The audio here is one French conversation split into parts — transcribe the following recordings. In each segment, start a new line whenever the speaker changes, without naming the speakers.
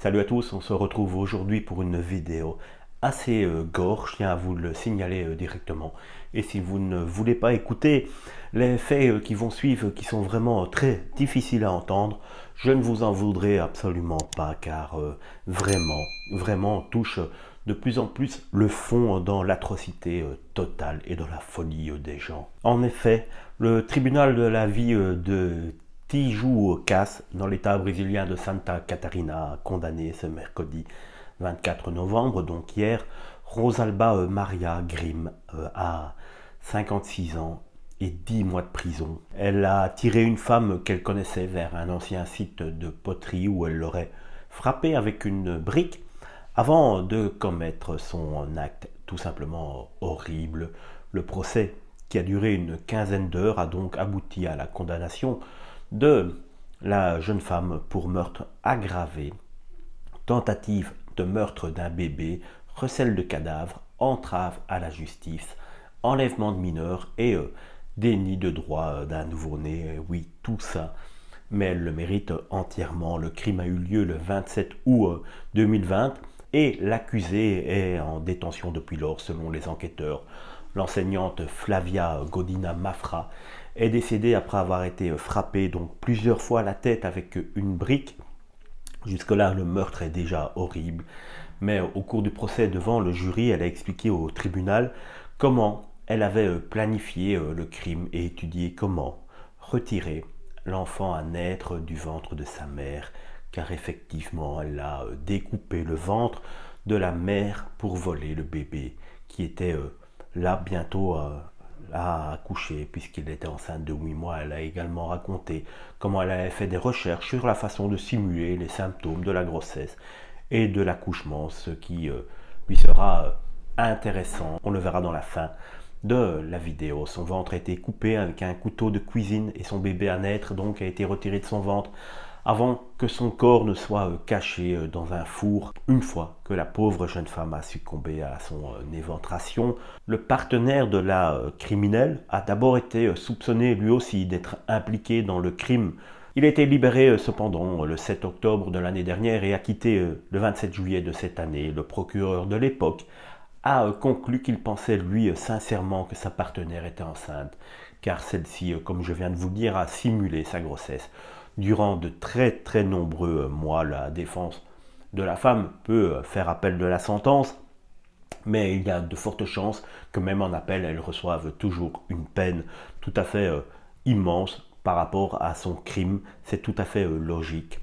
Salut à tous, on se retrouve aujourd'hui pour une vidéo assez gore, je tiens à vous le signaler directement. Et si vous ne voulez pas écouter les faits qui vont suivre, qui sont vraiment très difficiles à entendre, je ne vous en voudrais absolument pas, car vraiment, on touche de plus en plus le fond dans l'atrocité totale et dans la folie des gens. En effet, le tribunal de la vie de Tijucas, dans l'état brésilien de Santa Catarina, a condamné ce mercredi 24 novembre, donc hier, Rosalba Maria Grimm à 56 ans et 10 mois de prison. Elle a tiré une femme qu'elle connaissait vers un ancien site de poterie où elle l'aurait frappée avec une brique avant de commettre son acte tout simplement horrible. Le procès, qui a duré une quinzaine d'heures, a donc abouti à la condamnation de la jeune femme pour meurtre aggravé, tentative de meurtre d'un bébé, recel de cadavre, entrave à la justice, enlèvement de mineurs et déni de droit d'un nouveau-né. Oui, tout ça, mais elle le mérite entièrement. Le crime a eu lieu le 27 août 2020 et l'accusé est en détention depuis lors selon les enquêteurs. L'enseignante Flavia Godina Mafra est décédée après avoir été frappée donc plusieurs fois à la tête avec une brique. Jusque-là, le meurtre est déjà horrible, mais au cours du procès devant le jury, elle a expliqué au tribunal comment elle avait planifié le crime et étudié comment retirer l'enfant à naître du ventre de sa mère, car effectivement, elle a découpé le ventre de la mère pour voler le bébé qui était là bientôt à accoucher puisqu'il était enceinte de 8 mois. Elle a également raconté comment elle avait fait des recherches sur la façon de simuler les symptômes de la grossesse et de l'accouchement, ce qui lui sera intéressant. On le verra dans la fin de la vidéo. Son ventre a été coupé avec un couteau de cuisine et son bébé à naître donc a été retiré de son ventre avant que son corps ne soit caché dans un four. Une fois que la pauvre jeune femme a succombé à son éventration, le partenaire de la criminelle a d'abord été soupçonné lui aussi d'être impliqué dans le crime. Il a été libéré cependant le 7 octobre de l'année dernière et acquitté le 27 juillet de cette année. Le procureur de l'époque a conclu qu'il pensait lui sincèrement que sa partenaire était enceinte, car celle-ci, comme je viens de vous le dire, a simulé sa grossesse. Durant de très nombreux mois, la défense de la femme peut faire appel de la sentence, mais il y a de fortes chances que même en appel, elle reçoive toujours une peine tout à fait immense par rapport à son crime. C'est tout à fait logique.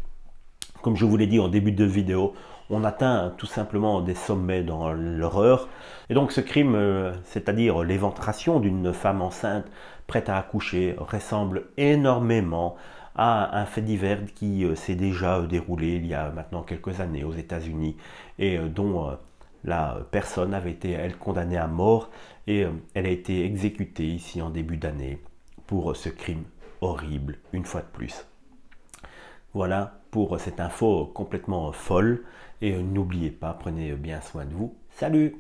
Comme je vous l'ai dit en début de vidéo, on atteint tout simplement des sommets dans l'horreur. Et donc ce crime, c'est-à-dire l'éventration d'une femme enceinte prête à accoucher, ressemble énormément à un fait divers qui s'est déjà déroulé il y a maintenant quelques années aux États-Unis et dont la personne avait été, elle, condamnée à mort et elle a été exécutée ici en début d'année pour ce crime horrible, une fois de plus. Voilà pour cette info complètement folle et n'oubliez pas, prenez bien soin de vous. Salut!